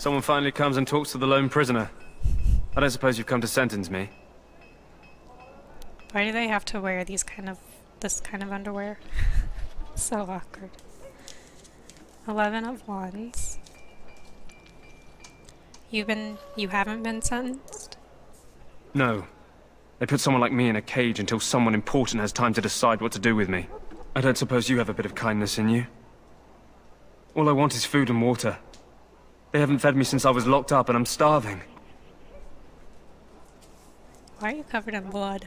Someone finally comes and talks to the lone prisoner. I don't suppose you've come to sentence me. Why do they have to wear this kind of underwear? So awkward. 11 of Wands. You haven't been sentenced? No. They put someone like me in a cage until someone important has time to decide what to do with me. I don't suppose you have a bit of kindness in you? All I want is food and water. They haven't fed me since I was locked up and I'm starving. Why are you covered in blood?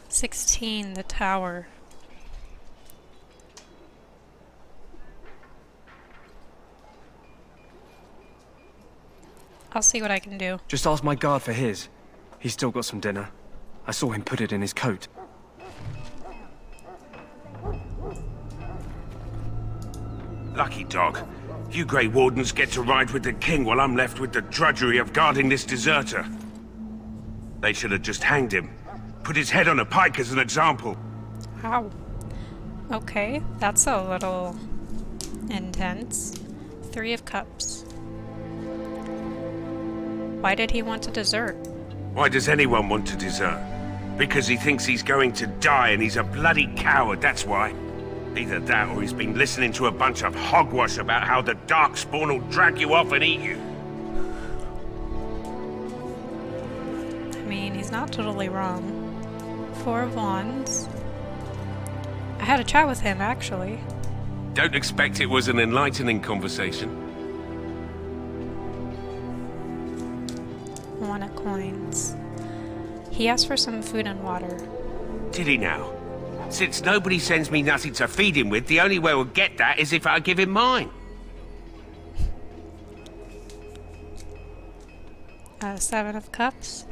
16, the tower. I'll see what I can do. Just ask my guard for his. He's still got some dinner. I saw him put it in his coat. Lucky dog. You Grey Wardens get to ride with the king while I'm left with the drudgery of guarding this deserter. They should have just hanged him. Put his head on a pike as an example. Wow. Okay, that's a little intense. 3 of Cups. Why did he want to desert? Why does anyone want to desert? Because he thinks he's going to die and he's a bloody coward, that's why. Either that or he's been listening to a bunch of hogwash about how the Darkspawn will drag you off and eat you. I mean, he's not totally wrong. 4 of Wands. I had a chat with him, actually. Don't expect it was an enlightening conversation. 1 of Coins. He asked for some food and water. Did he now? Since nobody sends me nothing to feed him with, the only way we'll get that is if I give him mine. 7 of Cups.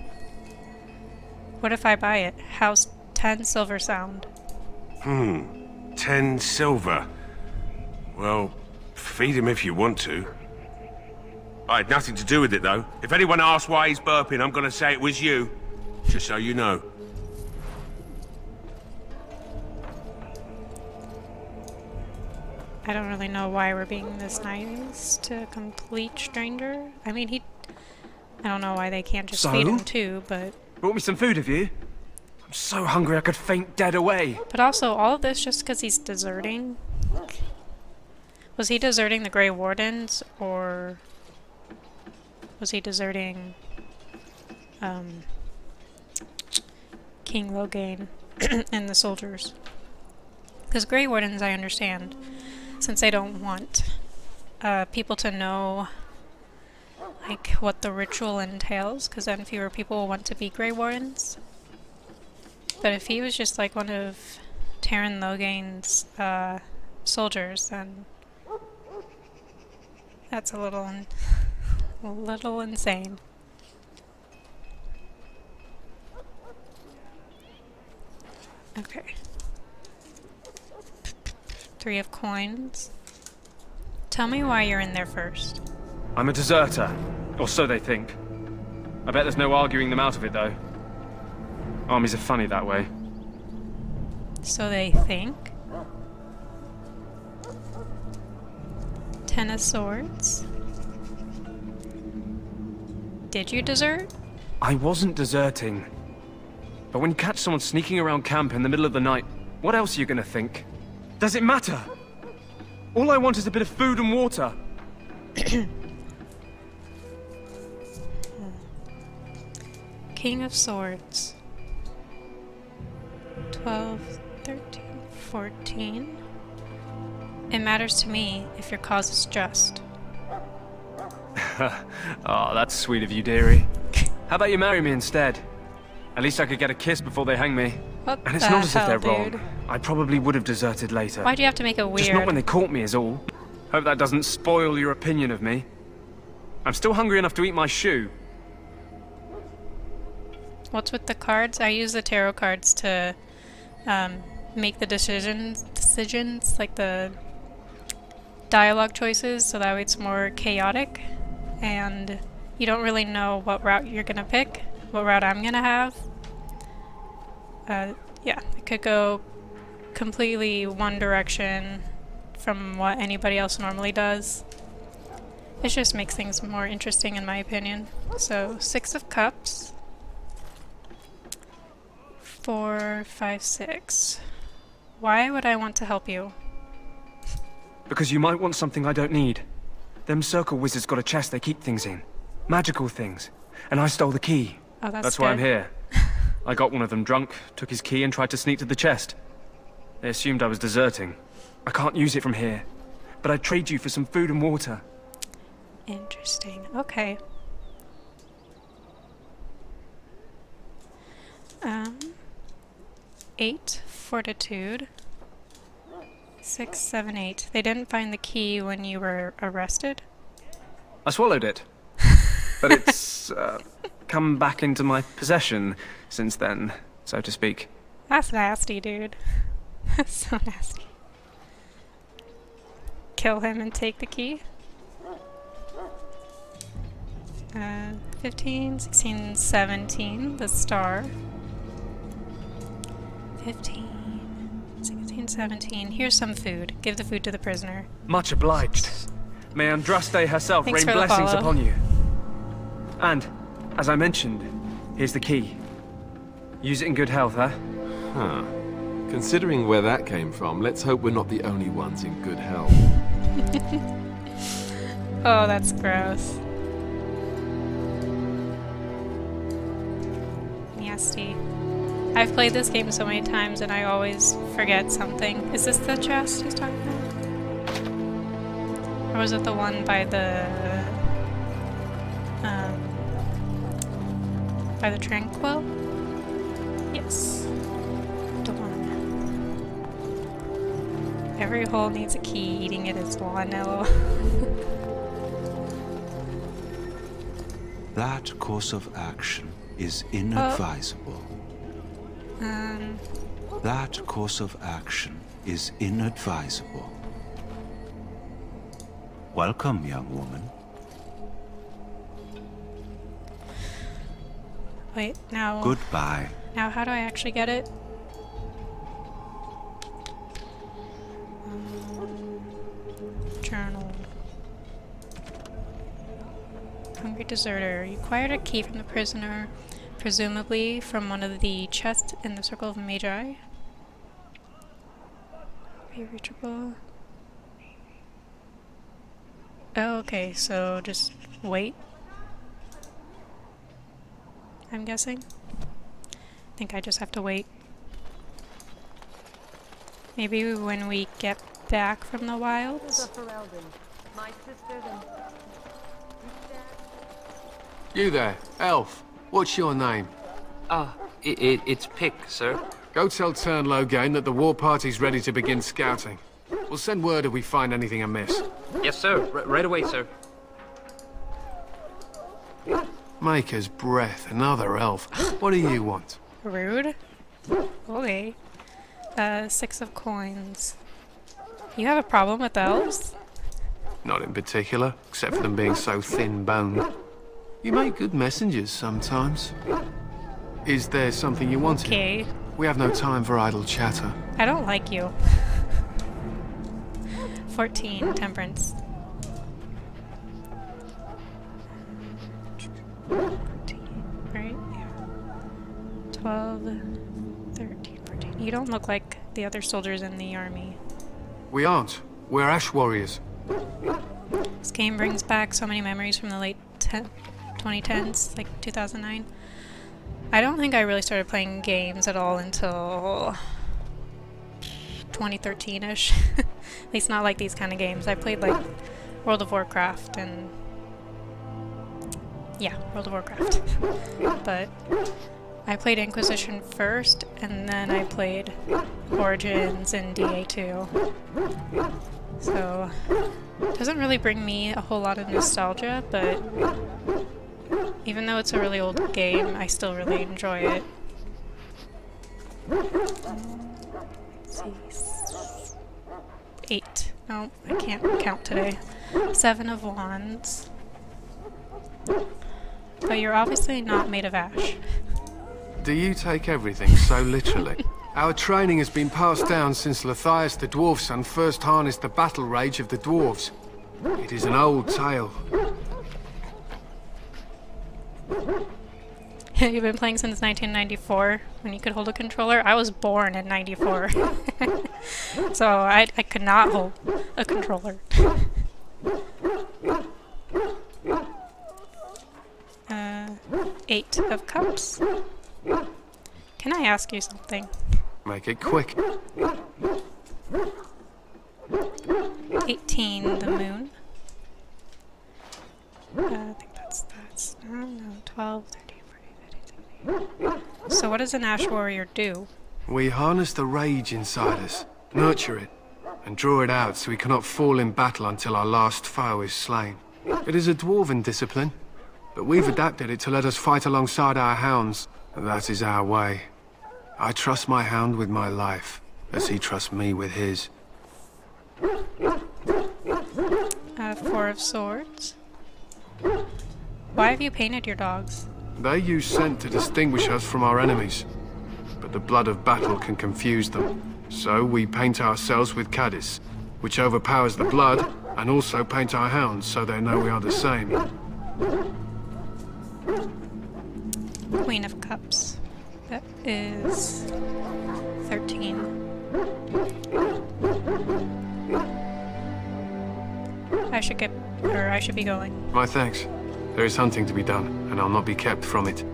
What if I buy it? How's 10 silver sound? 10 silver. Well, feed him if you want to. I had nothing to do with it, though. If anyone asks why he's burping, I'm gonna say it was you. Just so you know. I don't really know why we're being this nice to a complete stranger. I mean, I don't know why they can't just feed him too, but... Brought me some food, have you? I'm so hungry I could faint dead away. But also, all of this just because he's deserting? Was he deserting the Grey Wardens, or... was he deserting... King Loghain and the soldiers? Because Grey Wardens, I understand, since they don't want people to know like what the ritual entails, because then fewer people will want to be Grey Wardens. But if he was just like one of Terran Loghain's soldiers, then that's a little insane. Okay. 3 of Coins. Tell me why you're in there first. I'm a deserter, or so they think. I bet there's no arguing them out of it, though. Armies are funny that way. So they think? 10 of Swords. Did you desert? I wasn't deserting. But when you catch someone sneaking around camp in the middle of the night, what else are you gonna think? Does it matter? All I want is a bit of food and water. King of Swords. 12, 13, 14. It matters to me if your cause is just. Oh, that's sweet of you, dearie. How about you marry me instead? At least I could get a kiss before they hang me. What And it's the not as if hell, they're dude? wrong. I probably would have deserted later. Why'd you have to make it weird? Just not when they caught me is all. Hope that doesn't spoil your opinion of me. I'm still hungry enough to eat my shoe. What's with the cards? I use the tarot cards to make the decisions, like the dialogue choices, so that way it's more chaotic, and you don't really know what route you're gonna pick, what route I'm gonna have. Yeah, it could go completely one direction from what anybody else normally does. It just makes things more interesting in my opinion. So 6 of cups. 4, 5, 6. Why would I want to help you? Because you might want something I don't need. Them circle wizards got a chest they keep things in. Magical things. And I stole the key. Oh, that's That's why I'm good. here. I got one of them drunk, took his key and tried to sneak to the chest. They assumed I was deserting. I can't use it from here. But I'd trade you for some food and water. Interesting. Okay. 8 fortitude. 6, 7, 8. They didn't find the key when you were arrested? I swallowed it. But it's come back into my possession since then, so to speak. That's nasty, dude. That's so nasty. Kill him and take the key. 15, 16, 17, the star. 15, 16, 17. Here's some food. Give the food to the prisoner. Much obliged. May Andraste herself Thanks rain for the blessings follow. upon you. And, as I mentioned, here's the key. Use it in good health, huh? Huh. Considering where that came from, let's hope we're not the only ones in good health. Oh, that's gross. Nasty. I've played this game so many times and I always forget something. Is this the chest he's talking about? Or was it the one by the Tranquil? Yes. The one. Every hole needs a key, eating it is one, lol. That course of action is inadvisable. That course of action is inadvisable. Welcome, young woman. Wait, now... Goodbye. Now how do I actually get it? Journal. Hungry deserter. You acquired a key from the prisoner, presumably from one of the chests in the Circle of Magi. Be reachable. Oh, okay, so just wait. I'm guessing. I think I just have to wait. Maybe when we get back from the wilds. You there, elf. What's your name? It's Pick, sir. Go tell Turn Logain that the war party's ready to begin scouting. We'll send word if we find anything amiss. Yes, sir. Right away, sir. Maker's breath, another elf. What do you want? Rude. Okay. 6 of coins. You have a problem with elves? Not in particular, except for them being so thin-boned. You make good messengers sometimes. Is there something you wanted? Okay. We have no time for idle chatter. I don't like you. 14, temperance. 14, right? Yeah. 12, 13, 14. You don't look like the other soldiers in the army. We aren't. We're ash warriors. This game brings back so many memories from the late 2010s, like 2009. I don't think I really started playing games at all until 2013-ish. At least not like these kind of games. I played like World of Warcraft and... yeah, World of Warcraft. But I played Inquisition first, and then I played Origins and DA2. So, it doesn't really bring me a whole lot of nostalgia, but even though it's a really old game, I still really enjoy it. Let's see. 8. No, I can't count today. 7 of Wands. But you're obviously not made of ash. Do you take everything so literally? Our training has been passed down since Lathias the Dwarf's son first harnessed the battle rage of the dwarves. It is an old tale. You've been playing since 1994, when you could hold a controller. I was born in 94. So I could not hold a controller. 8 of cups. Can I ask you something? Make it quick. 18, the moon. I think that's, I don't know, 12, 13, 14, 15, 16. So what does an Ash Warrior do? We harness the rage inside us, nurture it, and draw it out so we cannot fall in battle until our last foe is slain. It is a dwarven discipline, but we've adapted it to let us fight alongside our hounds. That is our way. I trust my hound with my life, as he trusts me with his. 4 of swords. Why have you painted your dogs? They use scent to distinguish us from our enemies, but the blood of battle can confuse them. So we paint ourselves with caddis, which overpowers the blood, and also paint our hounds so they know we are the same. Queen of Cups. That is 13. I should be going. My thanks. There is hunting to be done, and I'll not be kept from it.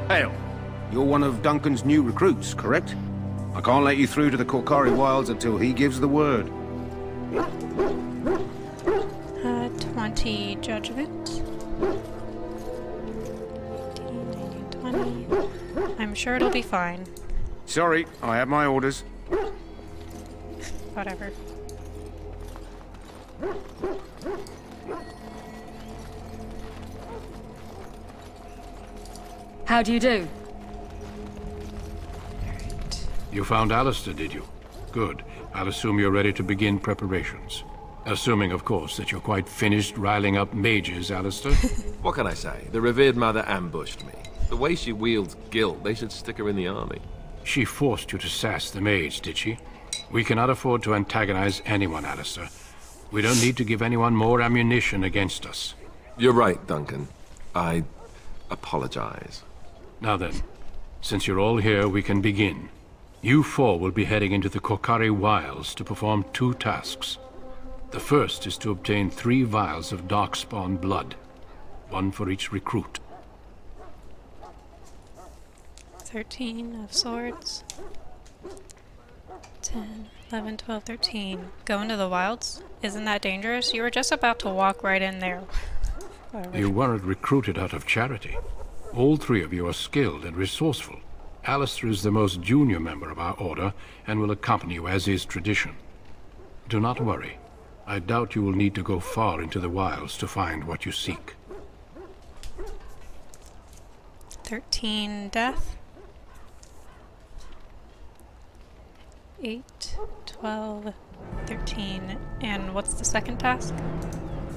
Hail. You're one of Duncan's new recruits, correct? I can't let you through to the Kocari Wilds until he gives the word. 20 judgment. 18, 19, 20. I'm sure it'll be fine. Sorry, I have my orders. Whatever. How do you do? You found Alistair, did you? Good. I'll assume you're ready to begin preparations. Assuming, of course, that you're quite finished riling up mages, Alistair. What can I say? The revered mother ambushed me. The way she wields guilt, they should stick her in the army. She forced you to sass the mage, did she? We cannot afford to antagonize anyone, Alistair. We don't need to give anyone more ammunition against us. You're right, Duncan. I apologize. Now then, since you're all here, we can begin. You 4 will be heading into the Kocari Wilds to perform 2 tasks. The first is to obtain 3 vials of darkspawn blood, 1 for each recruit. 13 of swords. 10, 11, 12, 13. Go into the wilds? Isn't that dangerous? You were just about to walk right in there. You weren't recruited out of charity. All 3 of you are skilled and resourceful. Alistair is the most junior member of our order and will accompany you as is tradition. Do not worry. I doubt you will need to go far into the wilds to find what you seek. 13 death. 8, 12, 13. And what's the second task?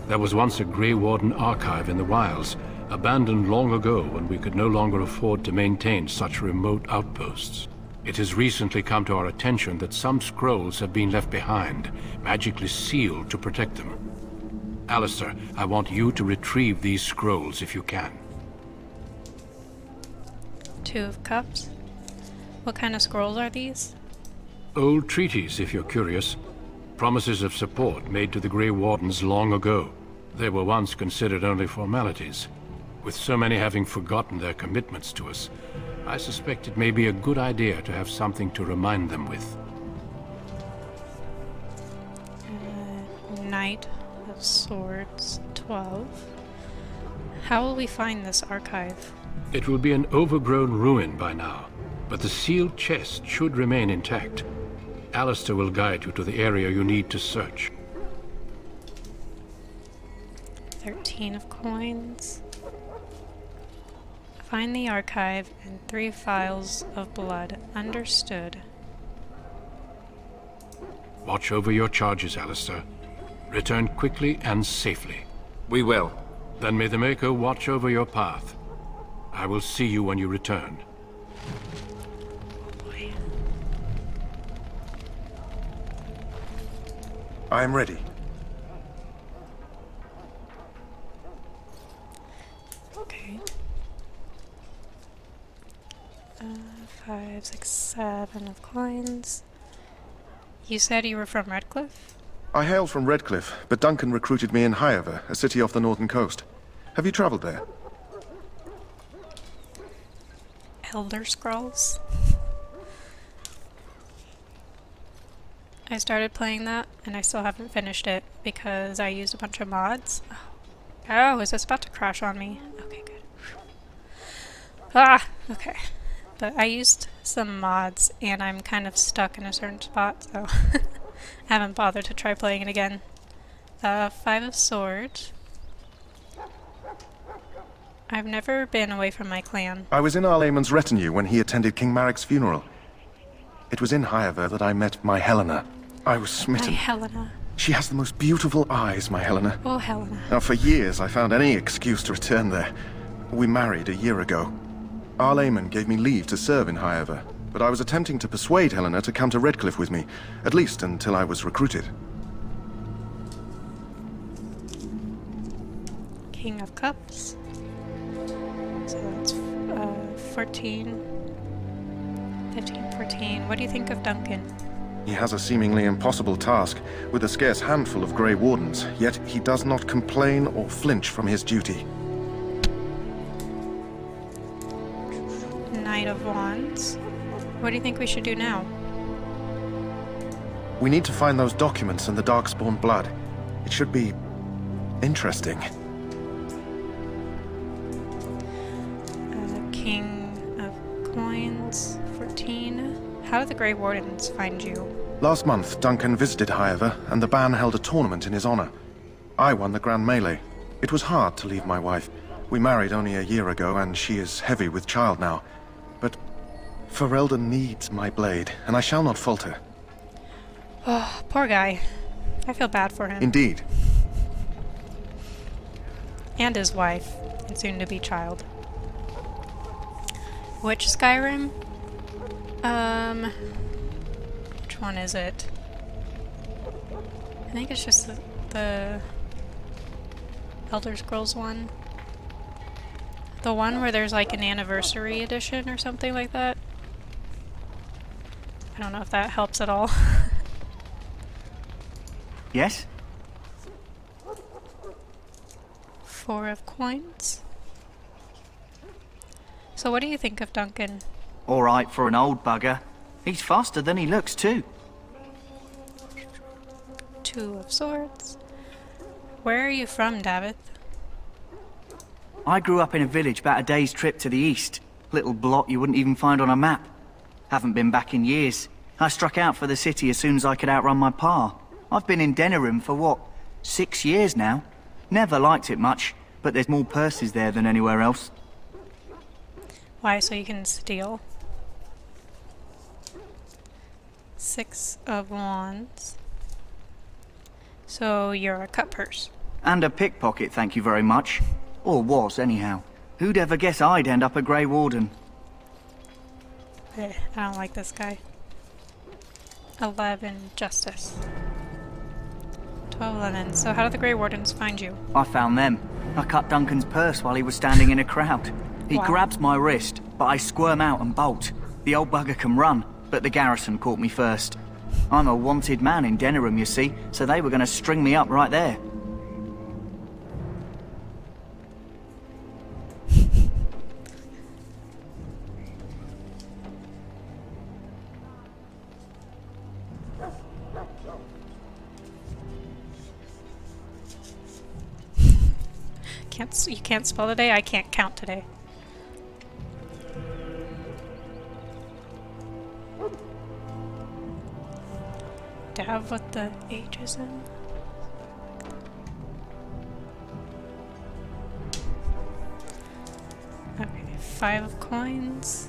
There was once a Grey Warden archive in the wilds, abandoned long ago when we could no longer afford to maintain such remote outposts. It has recently come to our attention that some scrolls have been left behind, magically sealed to protect them. Alistair, I want you to retrieve these scrolls if you can. 2 of cups. What kind of scrolls are these? Old treaties, if you're curious. Promises of support made to the Grey Wardens long ago. They were once considered only formalities. With so many having forgotten their commitments to us, I suspect it may be a good idea to have something to remind them with. Knight of Swords, 12. How will we find this archive? It will be an overgrown ruin by now, but the sealed chest should remain intact. Alistair will guide you to the area you need to search. 13 of coins. Find the archive and 3 vials of blood. Understood. Watch over your charges, Alistair. Return quickly and safely. We will. Then may the Maker watch over your path. I will see you when you return. I am ready. Okay. 5, 6, 7 of coins. You said you were from Redcliffe? I hail from Redcliffe, but Duncan recruited me in Highover, a city off the northern coast. Have you traveled there? Elder Scrolls? I started playing that, and I still haven't finished it, because I used a bunch of mods. Oh, is this about to crash on me? Okay, good. Ah! Okay. But I used some mods, and I'm kind of stuck in a certain spot, so I haven't bothered to try playing it again. 5 of Swords. I've never been away from my clan. I was in Arlayman's retinue when he attended King Maric's funeral. It was in Highover that I met my Helena. I was smitten. My Helena. She has the most beautiful eyes, my Helena. Oh, Helena. Now, for years, I found any excuse to return there. We married a year ago. Arlayman gave me leave to serve in Highover, but I was attempting to persuade Helena to come to Redcliffe with me, at least until I was recruited. King of Cups. So that's 14, 15, 14. What do you think of Duncan? He has a seemingly impossible task, with a scarce handful of Grey Wardens, yet he does not complain or flinch from his duty. Knight of Wands. What do you think we should do now? We need to find those documents and the Darkspawn blood. It should be interesting. King of Coins, 14. How did the Grey Wardens find you? Last month, Duncan visited Highover, and the band held a tournament in his honor. I won the Grand Melee. It was hard to leave my wife. We married only a year ago, and she is heavy with child now. But Ferelden needs my blade, and I shall not falter. Oh, poor guy. I feel bad for him. Indeed. And his wife, and soon-to-be child. Which Skyrim? Which one is it? I think it's just the Elder Scrolls one. The one where there's like an anniversary edition or something like that. I don't know if that helps at all. Yes? 4 of coins. So what do you think of Duncan? All right for an old bugger. He's faster than he looks too. 2 of swords. Where are you from, Daveth? I grew up in a village about a day's trip to the east. Little blot you wouldn't even find on a map. Haven't been back in years. I struck out for the city as soon as I could outrun my pa. I've been in Denerim for what, 6 years now? Never liked it much, but there's more purses there than anywhere else. Why, so you can steal? 6 of wands. So you're a cut purse. And a pickpocket, thank you very much. Or was, anyhow. Who'd ever guess I'd end up a Grey Warden? I don't like this guy. 11 justice. 12 11. So how did the Grey Wardens find you? I found them. I cut Duncan's purse while he was standing in a crowd. He grabs my wrist, but I squirm out and bolt. The old bugger can run, but the garrison caught me first. I'm a wanted man in Denerim, you see, so they were going to string me up right there. You can't spell today? I can't count today. Dav, what the H is in? Okay, 5 of coins.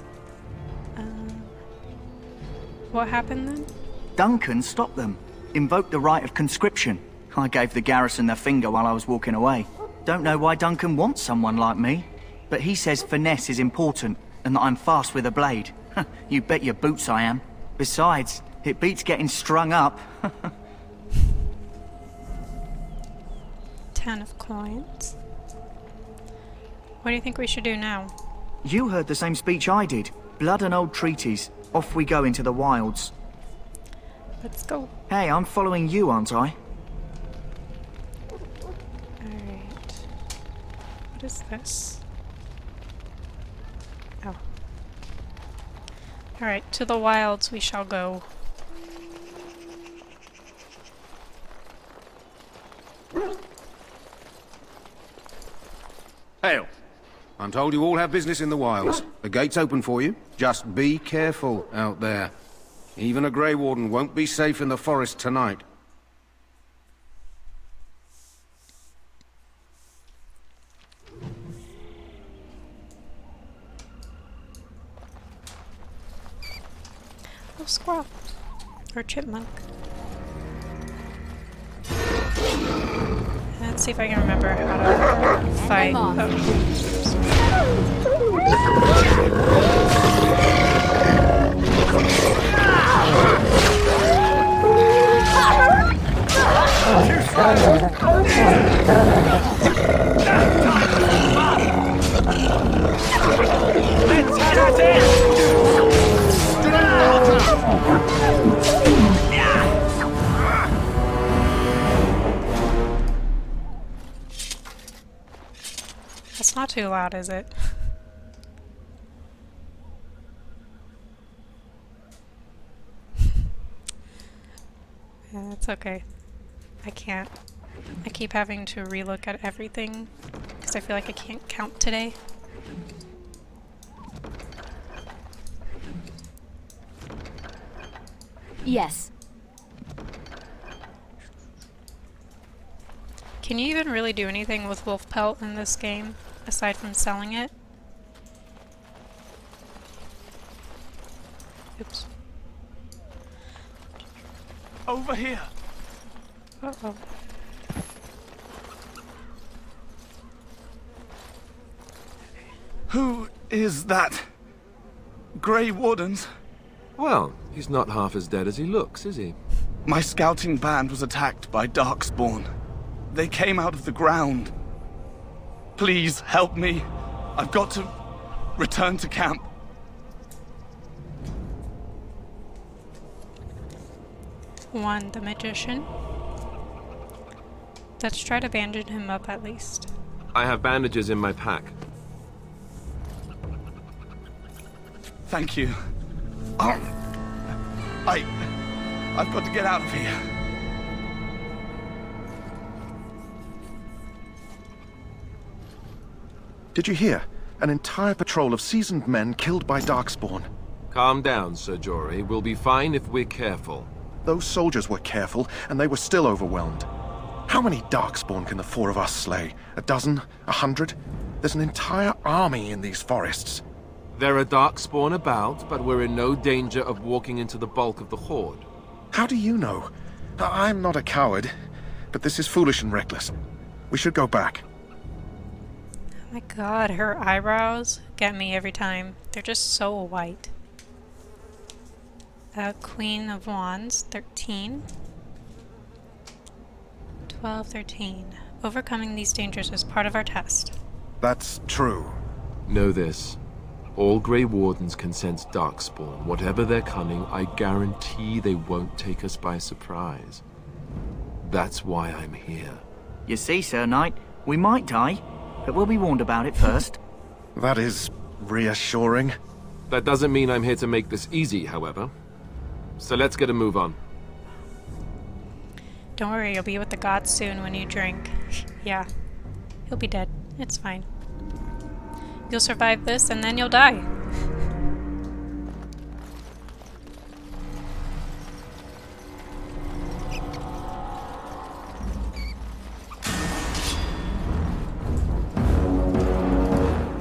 What happened then? Duncan stopped them. Invoked the right of conscription. I gave the garrison the finger while I was walking away. Don't know why Duncan wants someone like me. but he says finesse is important and that I'm fast with a blade. You bet your boots I am. Besides, it beats getting strung up. 10 of coins. What do you think we should do now? You heard the same speech I did. Blood and old treaties. Off we go into the wilds. Let's go. Hey, I'm following you, aren't I? Alright. What is this? Oh. Alright, to the wilds we shall go. Hail. I'm told you all have business in the wilds. The gate's open for you. Just be careful out there. Even a Grey Warden won't be safe in the forest tonight. Oh, squirrel. Or chipmunk. Let's see if I can remember how to fight. Let's head at it! That's not too loud, is it? Yeah, it's okay. I can't. I keep having to relook at everything because I feel like I can't count today. Yes. Can you even really do anything with wolf pelt in this game aside from selling it? Oops. Over here. Uh-oh. Who is that? Grey Wardens? Well, he's not half as dead as he looks, is he? My scouting band was attacked by Darkspawn. They came out of the ground. Please help me. I've got to return to camp. One, the magician. Let's try to bandage him up at least. I have bandages in my pack. Thank you. I've got to get out of here. Did you hear? An entire patrol of seasoned men killed by Darkspawn. Calm down, Sir Jory. We'll be fine if we're careful. Those soldiers were careful, and they were still overwhelmed. How many Darkspawn can the four of us slay? A dozen? 100? There's an entire army in these forests. There are Darkspawn about, but we're in no danger of walking into the bulk of the Horde. How do you know? I'm not a coward, but this is foolish and reckless. We should go back. Oh my god, her eyebrows get me every time. They're just so white. Queen of Wands, 13. 12, 13. Overcoming these dangers is part of our test. That's true. Know this. All Grey Wardens can sense Darkspawn. Whatever their cunning, I guarantee they won't take us by surprise. That's why I'm here. You see, Sir Knight, we might die, but we'll be warned about it first. That is reassuring. That doesn't mean I'm here to make this easy, however. So let's get a move on. Don't worry, you'll be with the gods soon when you drink. Yeah. He'll be dead. It's fine. You'll survive this, and then you'll die.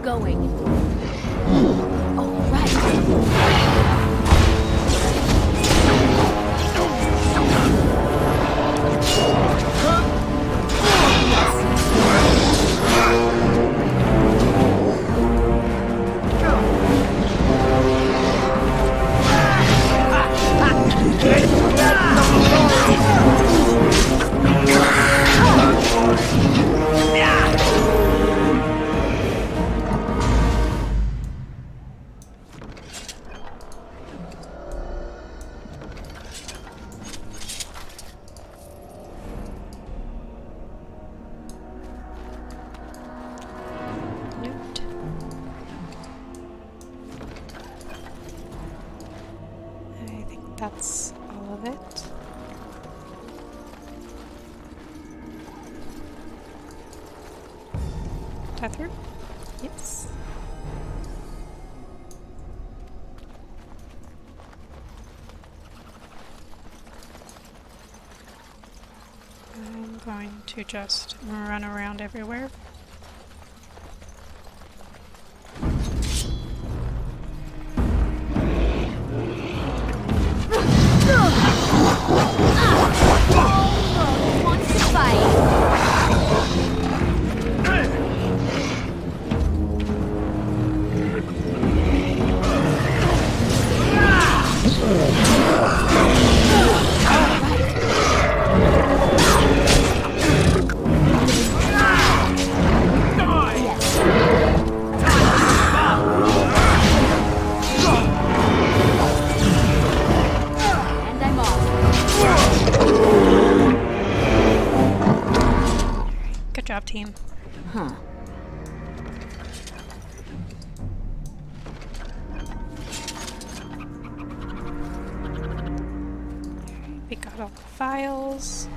Going. All right. that through? Yes. I'm going to just run around everywhere. Wants to fight. And I'm off. Good job, team. Huh. We got all the files.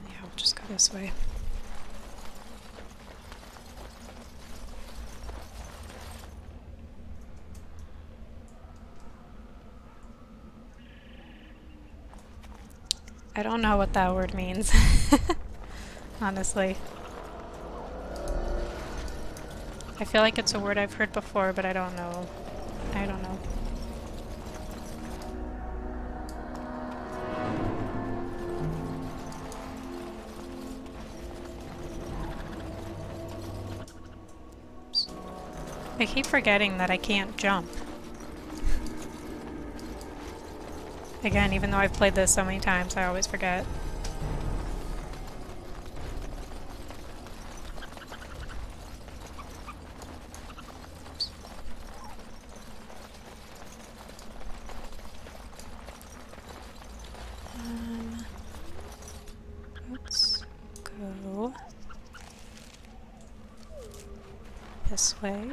Yeah, we'll just go this way. I don't know what that word means. Honestly. I feel like it's a word I've heard before, but I don't know. I don't know. I keep forgetting that I can't jump. Again, even though I've played this so many times, I always forget. Let's go this way.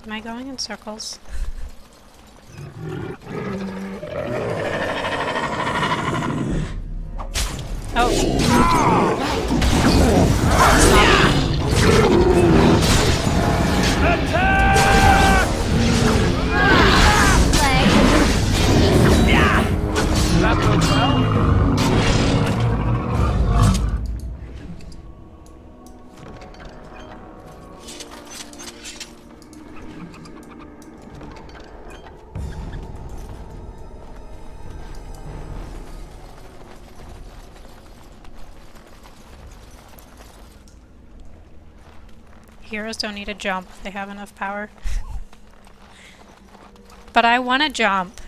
Am I going in circles? Heroes don't need to jump, they have enough power. But I want to jump.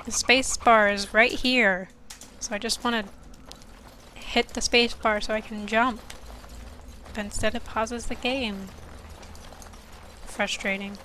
The space bar is right here. So I just want to hit the space bar so I can jump. But instead it pauses the game. Frustrating.